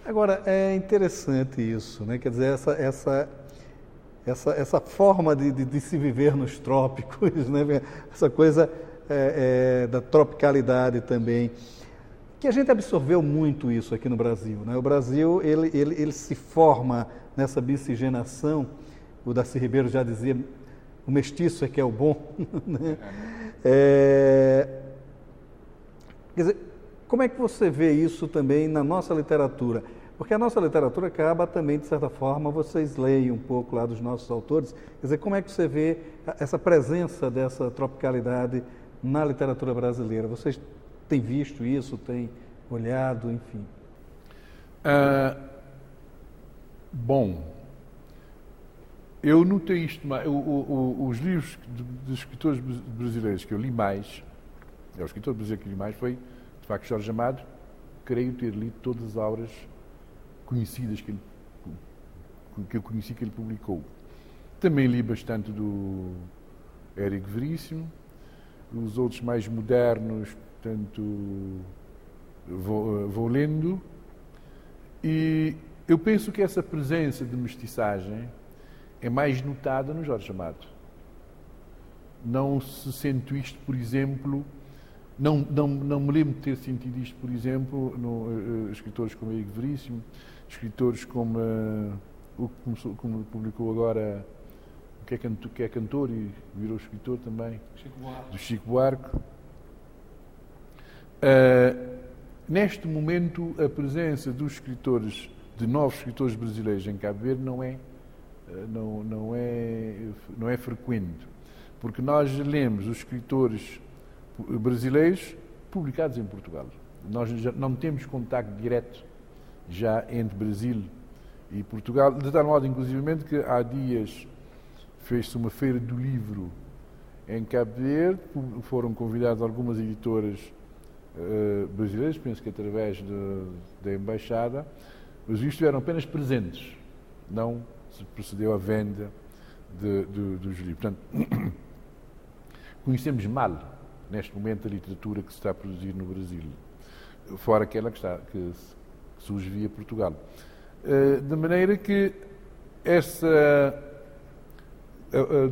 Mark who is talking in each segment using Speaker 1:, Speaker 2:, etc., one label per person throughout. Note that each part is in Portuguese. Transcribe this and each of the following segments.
Speaker 1: Agora, é interessante isso, né? Quer dizer, essa forma de se viver nos trópicos, né? Essa coisa da tropicalidade também, que a gente absorveu muito isso aqui no Brasil, né? O Brasil, ele se forma nessa miscigenação, o Darcy Ribeiro já dizia, o mestiço é que é o bom, né? Quer dizer, como é que você vê isso também na nossa literatura? Porque a nossa literatura acaba também, de certa forma, vocês leem um pouco lá dos nossos autores, quer dizer, como é que você vê essa presença dessa tropicalidade na literatura brasileira? Vocês têm visto isso, têm olhado, enfim?
Speaker 2: Bom, eu notei isto, os livros dos escritores brasileiros que eu li mais, o escritor brasileiro que eu li mais foi, de facto, Jorge Amado. Creio ter lido todas as obras conhecidas que eu conheci, que ele publicou. Também li bastante do Érico Veríssimo, os outros mais modernos, portanto, vou lendo, e eu penso que essa presença de mestiçagem é mais notada no Jorge Amado. Não se sente isto, por exemplo, não me lembro de ter sentido isto, por exemplo, escritores como Érico Veríssimo, escritores como como publicou agora, que é cantor e virou escritor também, do Chico Buarque. Neste momento, a presença dos escritores, de novos escritores brasileiros em Cabo Verde não é frequente, porque nós lemos os escritores brasileiros publicados em Portugal. Nós já não temos contacto direto já entre Brasil e Portugal, de tal modo, inclusivamente, que há dias fez-se uma feira do livro em Cabo Verde, foram convidadas algumas editoras brasileiras, penso que através da Embaixada, mas isto eram apenas presentes, não se procedeu à venda dos livros. Portanto, conhecemos mal, neste momento, a literatura que se está a produzir no Brasil, fora aquela que surge via Portugal. De maneira que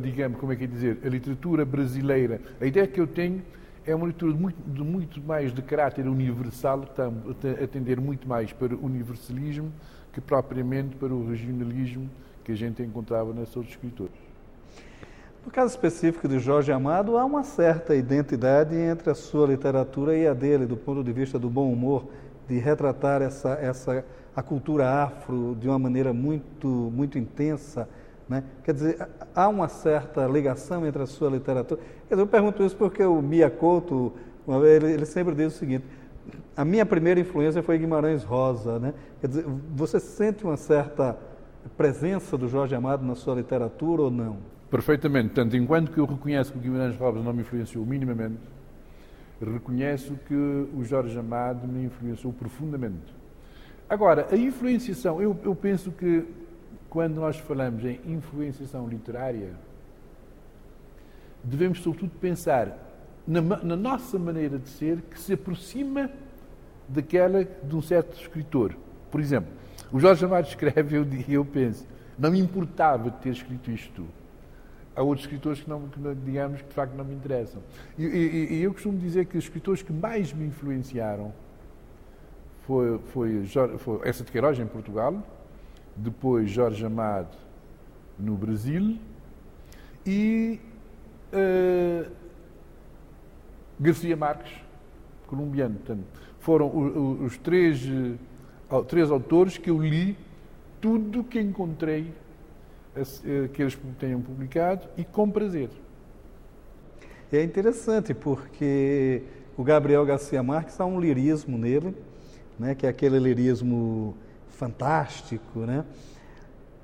Speaker 2: digamos, como é que é dizer, a literatura brasileira, a ideia que eu tenho é uma literatura muito mais de caráter universal, que está a atender muito mais para o universalismo que propriamente para o regionalismo que a gente encontrava nesses outros escritores.
Speaker 1: No caso específico de Jorge Amado, há uma certa identidade entre a sua literatura e a dele, do ponto de vista do bom humor, de retratar a cultura afro de uma maneira muito intensa, né? Quer dizer, há uma certa ligação entre a sua literatura. Quer dizer, eu pergunto isso porque o Mia Couto, ele sempre diz o seguinte: a minha primeira influência foi Guimarães Rosa, né? Quer dizer, você sente uma certa presença do Jorge Amado na sua literatura ou não?
Speaker 2: Perfeitamente. Tanto enquanto que eu reconheço que o Guimarães Rosa não me influenciou minimamente, reconheço que o Jorge Amado me influenciou profundamente. Agora, a influenciação, eu penso que quando nós falamos em influenciação literária, devemos sobretudo pensar na nossa maneira de ser que se aproxima daquela de um certo escritor. Por exemplo, o Jorge Amado escreve, eu penso, não me importava ter escrito isto. Há outros escritores que digamos, que de facto não me interessam. E eu costumo dizer que os escritores que mais me influenciaram foi Eça de Queiroz em Portugal, depois Jorge Amado no Brasil e Garcia Marques, colombiano. Portanto, foram os três autores que eu li tudo que encontrei que eles tenham publicado e com prazer.
Speaker 1: É interessante porque o Gabriel Garcia Marques há um lirismo nele, né, que é aquele lirismo fantástico, né?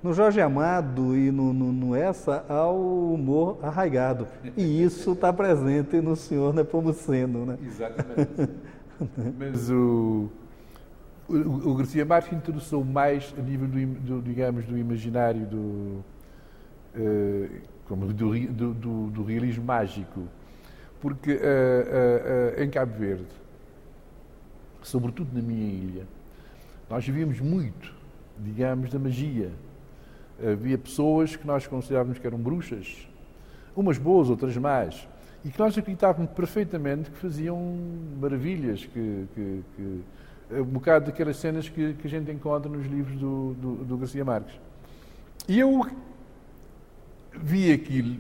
Speaker 1: No Jorge Amado e no Eça há o humor arraigado, e isso está presente no senhor Nepomuceno, né?
Speaker 2: Exatamente. Mas o Garcia Marques interessou mais a nível digamos, do imaginário do realismo mágico, porque em Cabo Verde, sobretudo na minha ilha, Nós vivíamos muito, digamos, da magia. Havia pessoas que nós considerávamos que eram bruxas, umas boas, outras más, e que nós acreditávamos perfeitamente que faziam maravilhas, um bocado daquelas cenas que a gente encontra nos livros do Garcia Marques. E eu vi aquilo,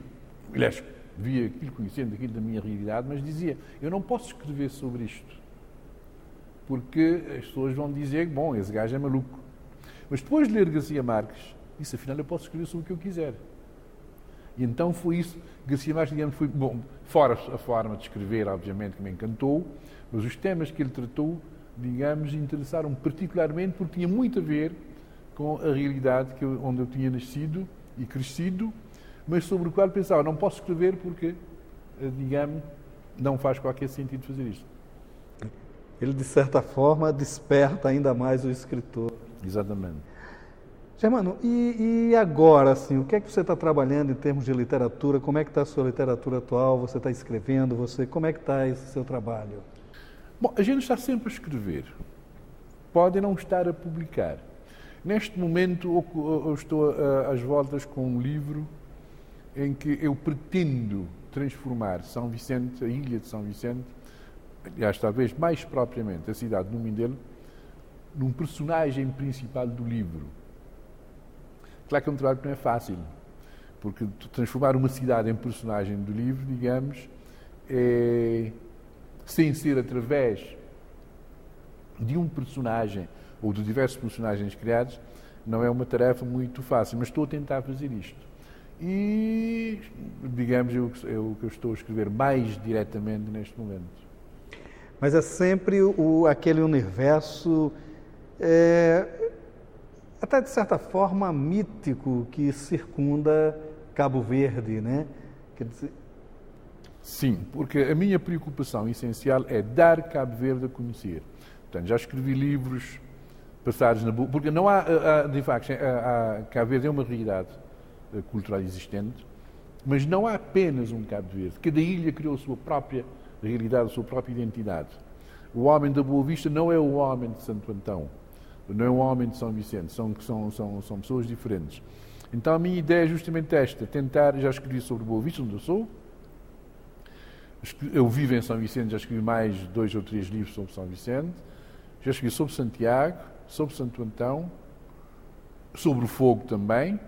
Speaker 2: aliás, conhecendo aquilo da minha realidade, mas dizia, eu não posso escrever sobre isto, porque as pessoas vão dizer, bom, esse gajo é maluco. Mas depois de ler Garcia Marques, disse, afinal eu posso escrever sobre o que eu quiser. E então foi isso, Garcia Marques, digamos, foi, bom, fora a forma de escrever, obviamente, que me encantou, mas os temas que ele tratou, digamos, interessaram-me particularmente porque tinha muito a ver com a realidade onde eu tinha nascido e crescido, mas sobre o qual pensava, não posso escrever porque, digamos, não faz qualquer sentido fazer isto.
Speaker 1: Ele, de certa forma, desperta ainda mais o escritor.
Speaker 2: Exatamente.
Speaker 1: Germano, e agora, assim, o que é que você está trabalhando em termos de literatura? Como é que está a sua literatura atual? Você está escrevendo? Como é que está esse seu trabalho?
Speaker 2: Bom, a gente está sempre a escrever. Pode não estar a publicar. Neste momento, eu estou às voltas com um livro em que eu pretendo transformar São Vicente, a ilha de São Vicente, aliás, talvez mais propriamente a cidade do Mindelo, num personagem principal do livro. Claro que é um trabalho que não é fácil, porque transformar uma cidade em personagem do livro, digamos, sem ser através de um personagem ou de diversos personagens criados, não é uma tarefa muito fácil, mas estou a tentar fazer isto. E, digamos, é o que eu estou a escrever mais diretamente neste momento.
Speaker 1: Mas é sempre aquele universo, até de certa forma, mítico que circunda Cabo Verde, né? Quer dizer...
Speaker 2: Sim, porque a minha preocupação essencial é dar Cabo Verde a conhecer. Portanto, já escrevi livros passados na... Porque não há, de facto, Cabo Verde é uma realidade cultural existente, mas não há apenas um Cabo Verde. Cada ilha criou a sua própria realidade, a sua própria identidade. O homem da Boa Vista não é o homem de Santo Antão, não é o homem de São Vicente, são pessoas diferentes. Então a minha ideia é justamente esta, tentar, já escrevi sobre Boa Vista, onde eu sou, eu vivo em São Vicente, já escrevi mais 2 ou 3 livros sobre São Vicente, já escrevi sobre Santiago, sobre Santo Antão, sobre o fogo também.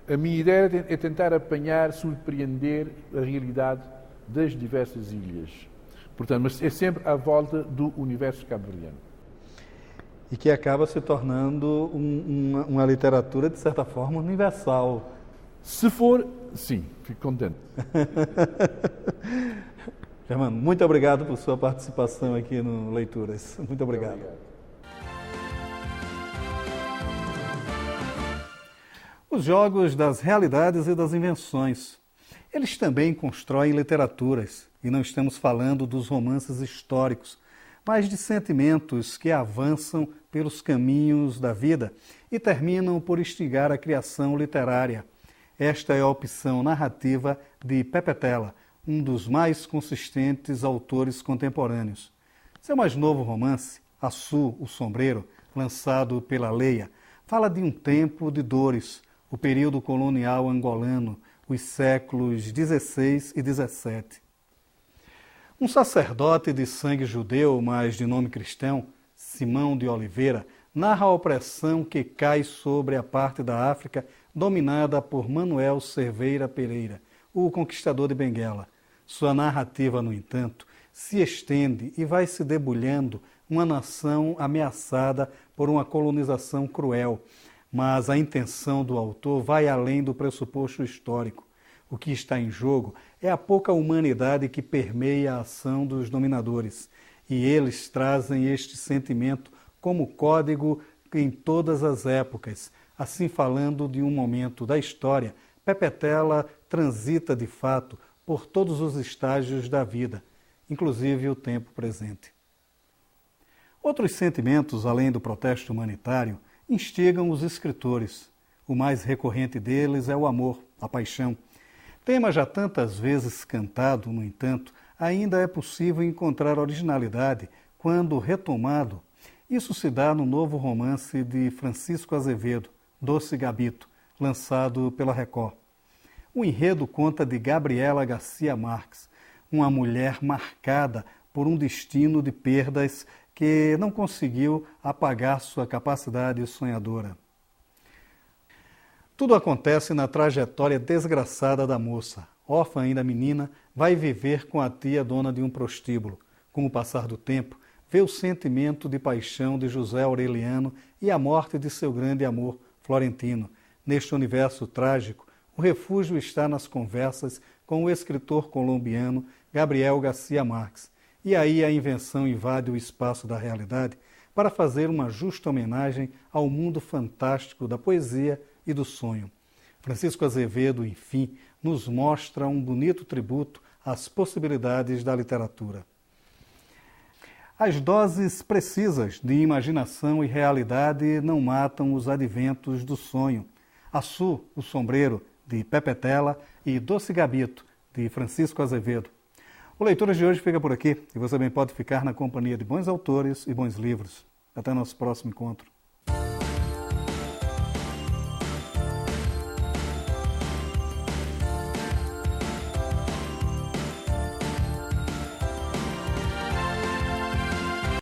Speaker 2: A minha ideia é tentar apanhar, surpreender a realidade das diversas ilhas. Portanto, mas é sempre à volta do universo cabo-verdiano.
Speaker 1: E que acaba se tornando uma literatura, de certa forma, universal.
Speaker 2: Se for, sim, fico contente.
Speaker 1: Germano, muito obrigado por sua participação aqui no Leituras. Muito obrigado. Muito obrigado. Os jogos das realidades e das invenções. Eles também constroem literaturas, e não estamos falando dos romances históricos, mas de sentimentos que avançam pelos caminhos da vida e terminam por instigar a criação literária. Esta é a opção narrativa de Pepe Tela, um dos mais consistentes autores contemporâneos. Seu mais novo romance, Açu, o Sombreiro, lançado pela Leia, fala de um tempo de dores, o período colonial angolano, os séculos XVI e XVII. Um sacerdote de sangue judeu, mas de nome cristão, Simão de Oliveira, narra a opressão que cai sobre a parte da África dominada por Manuel Cerveira Pereira, o conquistador de Benguela. Sua narrativa, no entanto, se estende e vai se debulhando uma nação ameaçada por uma colonização cruel, mas a intenção do autor vai além do pressuposto histórico. O que está em jogo é a pouca humanidade que permeia a ação dos dominadores, e eles trazem este sentimento como código em todas as épocas. Assim, falando de um momento da história, Pepe Tela transita de fato por todos os estágios da vida, inclusive o tempo presente. Outros sentimentos, além do protesto humanitário, instigam os escritores. O mais recorrente deles é o amor, a paixão. Tema já tantas vezes cantado, no entanto, ainda é possível encontrar originalidade quando retomado Isso se dá no novo romance de Francisco Azevedo, Doce Gabito, lançado pela Record. O enredo conta de Gabriela Garcia Marques, uma mulher marcada por um destino de perdas que não conseguiu apagar sua capacidade sonhadora. Tudo acontece na trajetória desgraçada da moça. Órfã ainda menina, vai viver com a tia dona de um prostíbulo. Com o passar do tempo, vê o sentimento de paixão de José Aureliano e a morte de seu grande amor, Florentino. Neste universo trágico, o refúgio está nas conversas com o escritor colombiano Gabriel Garcia Marques. E aí a invenção invade o espaço da realidade para fazer uma justa homenagem ao mundo fantástico da poesia e do sonho. Francisco Azevedo, enfim, nos mostra um bonito tributo às possibilidades da literatura. As doses precisas de imaginação e realidade não matam os adventos do sonho. Açu, o Sombreiro, de Pepe Tela, e Doce Gabito, de Francisco Azevedo. O Leituras de hoje fica por aqui e você também pode ficar na companhia de bons autores e bons livros. Até nosso próximo encontro.